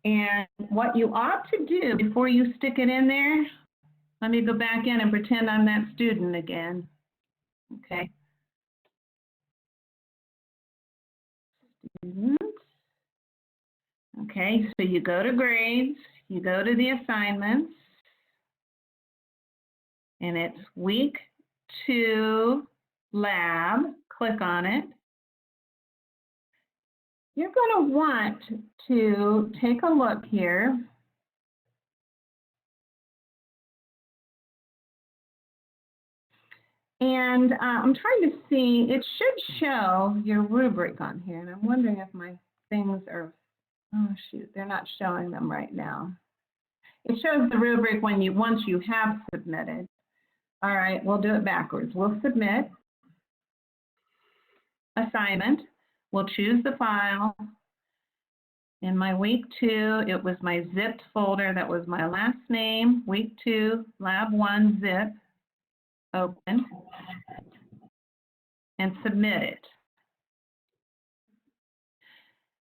And what you ought to do before you stick it in there, let me go back in and pretend I'm that student again. Okay. Student. Okay, so you go to grades, you go to the assignments, and it's week 2 lab, click on it. You're going to want to take a look here. And I'm trying to see, it should show your rubric on here, and I'm wondering if my things are, oh shoot, they're not showing them right now. It shows the rubric once you have submitted. All right, we'll do it backwards. We'll submit assignment. We'll choose the file. In my week 2, it was my zipped folder. That was my last name, week 2, lab 1 zip. Open and submit it.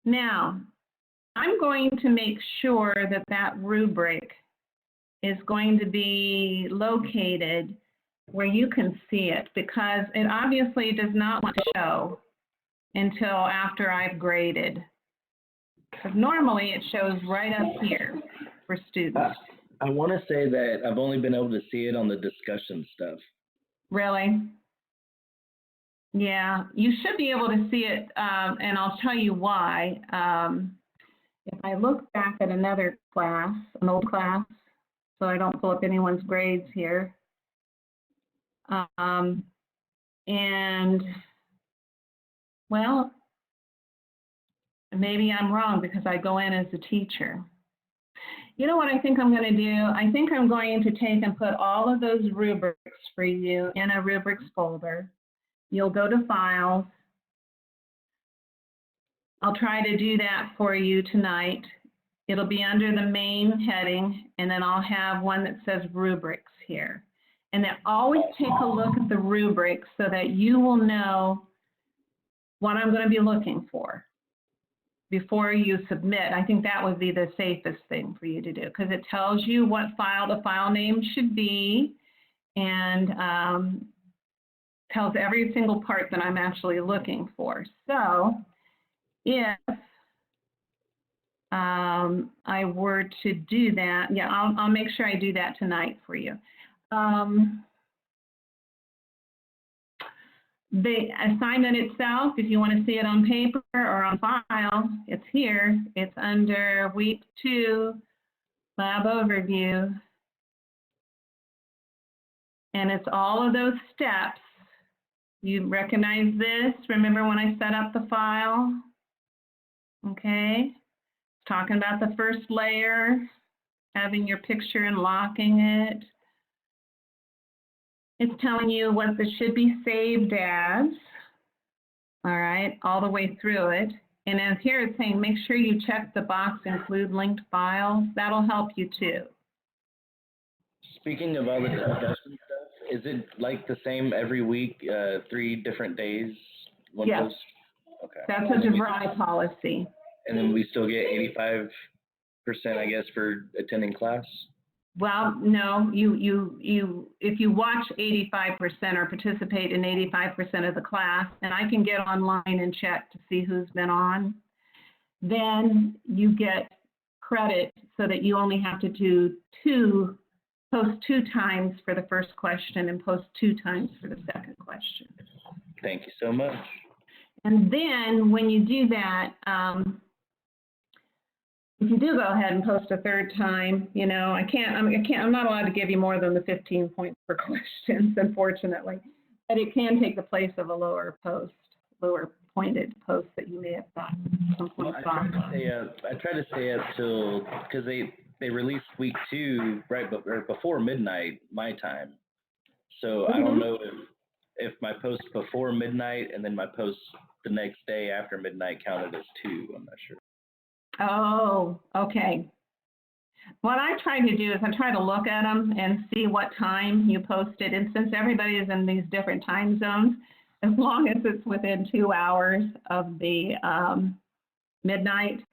Now, I'm going to make sure that that rubric is going to be located where you can see it, because it obviously does not want to show until after I've graded. Because normally it shows right up here for students. I want to say that I've only been able to see it on the discussion stuff. Really? Yeah, you should be able to see it, and I'll tell you why. If I look back at another class, an old class, so I don't pull up anyone's grades here, and, well, maybe I'm wrong because I go in as a teacher. You know what I think I'm going to do? I think I'm going to take and put all of those rubrics for you in a rubrics folder. You'll go to Files. I'll try to do that for you tonight. It'll be under the main heading, and then I'll have one that says rubrics here. And then always take a look at the rubrics so that you will know what I'm going to be looking for before you submit. I think that would be the safest thing for you to do, because it tells you what file the file name should be, and tells every single part that I'm actually looking for. So if I were to do that, yeah, I'll make sure I do that tonight for you. The assignment itself, if you want to see it on paper or on file, it's here. It's under week 2, lab overview. And it's all of those steps. You recognize this? Remember when I set up the file? Okay. Talking about the first layer, having your picture and locking it. It's telling you what this should be saved as, all right, all the way through it. And as here it's saying, make sure you check the box, include linked files. That'll help you too. Speaking of all the discussion stuff, is it like the same every week, 3 different days? Yes. Post? Okay. That's a DeVry policy. And then we still get 85%, I guess, for attending class? Well, no, if you watch 85% or participate in 85% of the class, and I can get online and check to see who's been on, then you get credit so that you only have to do post 2 times for the first question and post 2 times for the second question. Thank you so much. And then when you do that, if you do go ahead and post a 3rd time, you know, I'm not allowed to give you more than the 15 points per questions, unfortunately. But it can take the place of a lower pointed post that you may have gotten some points off. I try to stay up till, because they released week 2 right before midnight my time. So I don't know if my post before midnight and then my post the next day after midnight counted as 2. I'm not sure. Oh, okay. What I try to do is I try to look at them and see what time you posted. And since everybody is in these different time zones, as long as it's within 2 hours of the midnight,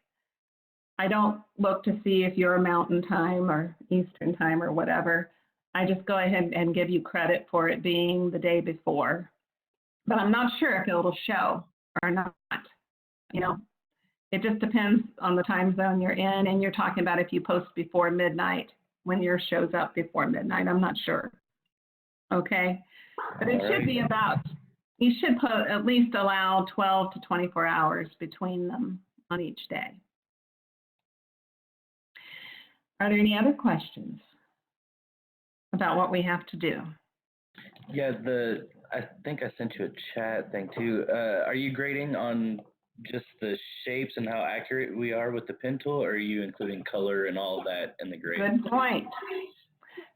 I don't look to see if you're Mountain Time or Eastern Time or whatever. I just go ahead and give you credit for it being the day before. But I'm not sure if it'll show or not, you know. It just depends on the time zone you're in, and you're talking about if you post before midnight, when yours shows up before midnight. I'm not sure. Okay, but it should be about, you should at least allow 12 to 24 hours between them on each day. Are there any other questions about what we have to do? Yeah, I think I sent you a chat thing too. Are you grading on just the shapes and how accurate we are with the pen tool, or are you including color and all of that in the grade? Good point.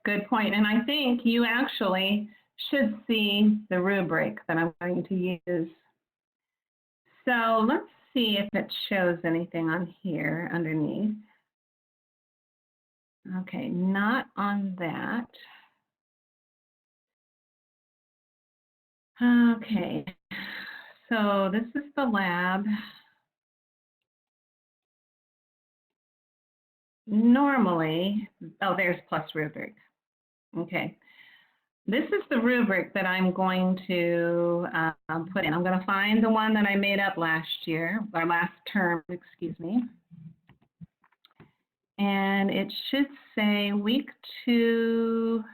Good point. And I think you actually should see the rubric that I'm going to use. So let's see if it shows anything on here underneath. Okay, not on that. Okay, so this is the lab. Normally, oh, there's plus rubric. Okay, this is the rubric that I'm going to put in. I'm going to find the one that I made up last year, or last term, excuse me. And it should say week 2,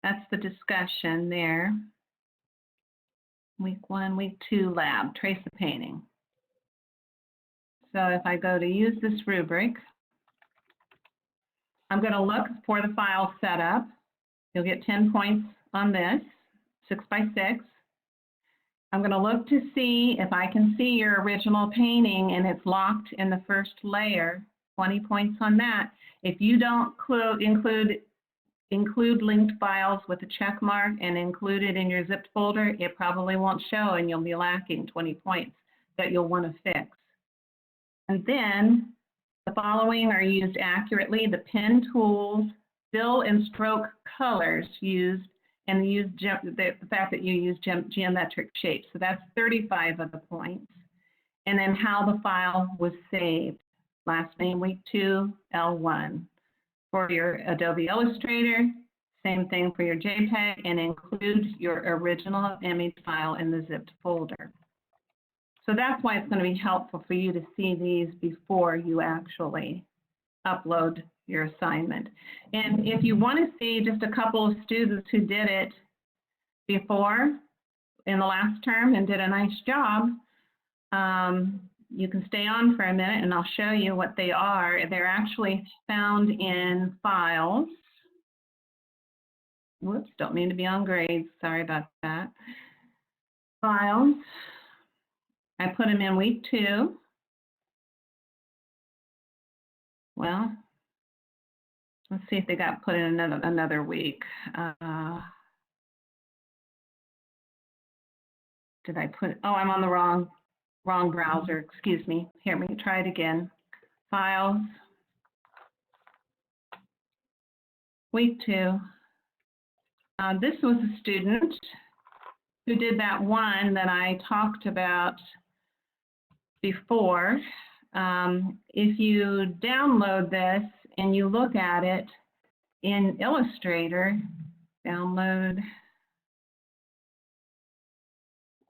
that's the discussion there. Week 1, week 2 lab, trace the painting. So if I go to use this rubric, I'm going to look for the file setup. You'll get 10 points on this, 6 by 6. I'm going to look to see if I can see your original painting and it's locked in the first layer, 20 points on that. If you don't include linked files with a check mark and include it in your zipped folder, it probably won't show and you'll be lacking 20 points that you'll want to fix. And then the following are used accurately: the pen tools, fill and stroke colors used, and the fact that you use geometric shapes. So that's 35 of the points. And then how the file was saved. Last name, week 2, L1. For your Adobe Illustrator, same thing for your JPEG, and include your original image file in the zipped folder. So that's why it's going to be helpful for you to see these before you actually upload your assignment. And if you want to see just a couple of students who did it before in the last term and did a nice job, you can stay on for a minute and I'll show you what they are. They're actually found in files. Whoops, don't mean to be on grades. Sorry about that. Files. I put them in week 2. Well, let's see if they got put in another week. Did I put, oh, I'm on the wrong browser, excuse me. Here, let me try it again. Files, week 2. This was a student who did that one that I talked about before. If you download this and you look at it in Illustrator, download,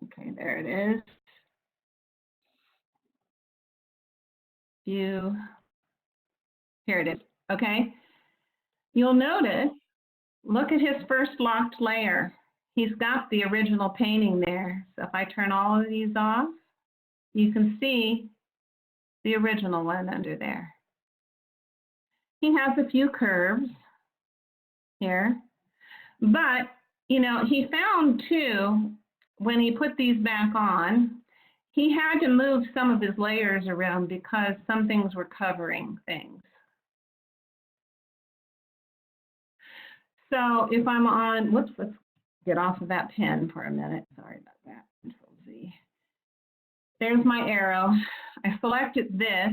okay, there it is. View, here it is, okay? You'll notice, look at his first locked layer. He's got the original painting there. So if I turn all of these off, you can see the original one under there. He has a few curves here, but you know, he found too, when he put these back on, he had to move some of his layers around because some things were covering things. So if I'm on, whoops, let's get off of that pen for a minute. Sorry about that, Control Z. There's my arrow. I selected this,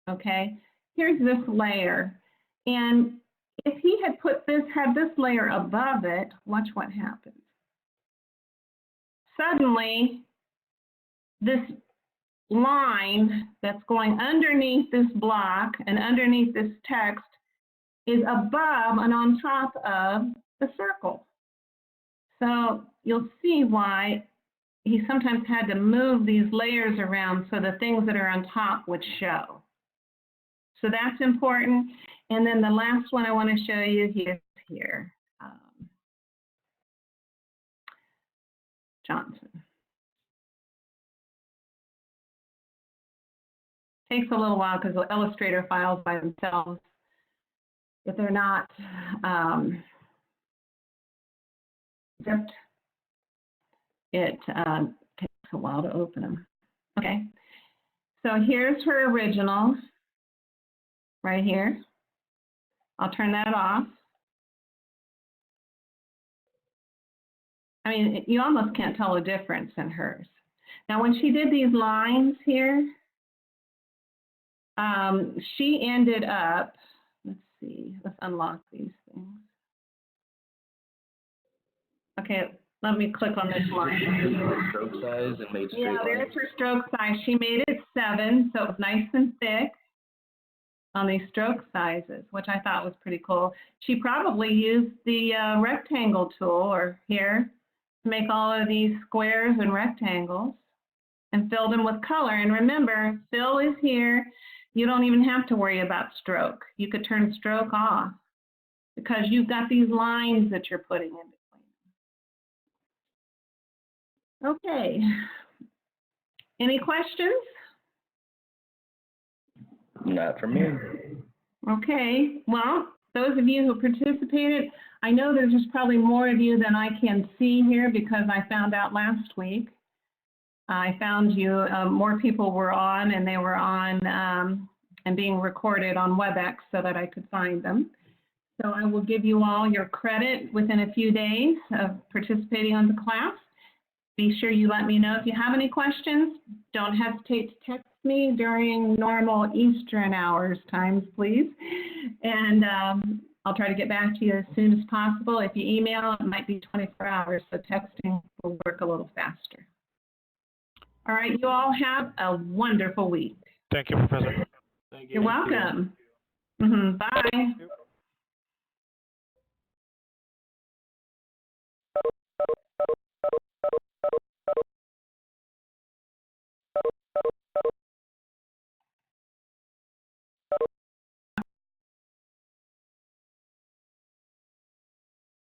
okay? Here's this layer. And if he had had this layer above it, watch what happens. Suddenly, this line that's going underneath this block and underneath this text is above and on top of the circle. So you'll see why he sometimes had to move these layers around so the things that are on top would show. So that's important. And then the last one I want to show you here, Johnson. Takes a little while because the Illustrator files by themselves, if they're not zipped, it takes a while to open them. Okay. So here's her original right here. I'll turn that off. I mean, you almost can't tell a difference in hers. Now, when she did these lines here, she ended up, let's see, let's unlock these things. Okay, let me click on this line. Stroke size and made straight Yeah, lines. there's her stroke size. She made it 7, so it was nice and thick on these stroke sizes, which I thought was pretty cool. She probably used the rectangle tool or here to make all of these squares and rectangles and filled them with color. And remember, fill is here. You don't even have to worry about stroke. You could turn stroke off because you've got these lines that you're putting in between. Okay. Any questions? Not for me. Okay, well, those of you who participated, I know there's just probably more of you than I can see here because I found out last week. I found you, more people were on and they were on and being recorded on WebEx so that I could find them. So I will give you all your credit within a few days of participating on the class. Be sure you let me know if you have any questions. Don't hesitate to text me during normal Eastern hours times, please. And I'll try to get back to you as soon as possible. If you email, it might be 24 hours, so texting will work a little faster. All right, you all have a wonderful week. Thank you, Professor. Thank you. You're welcome. Bye.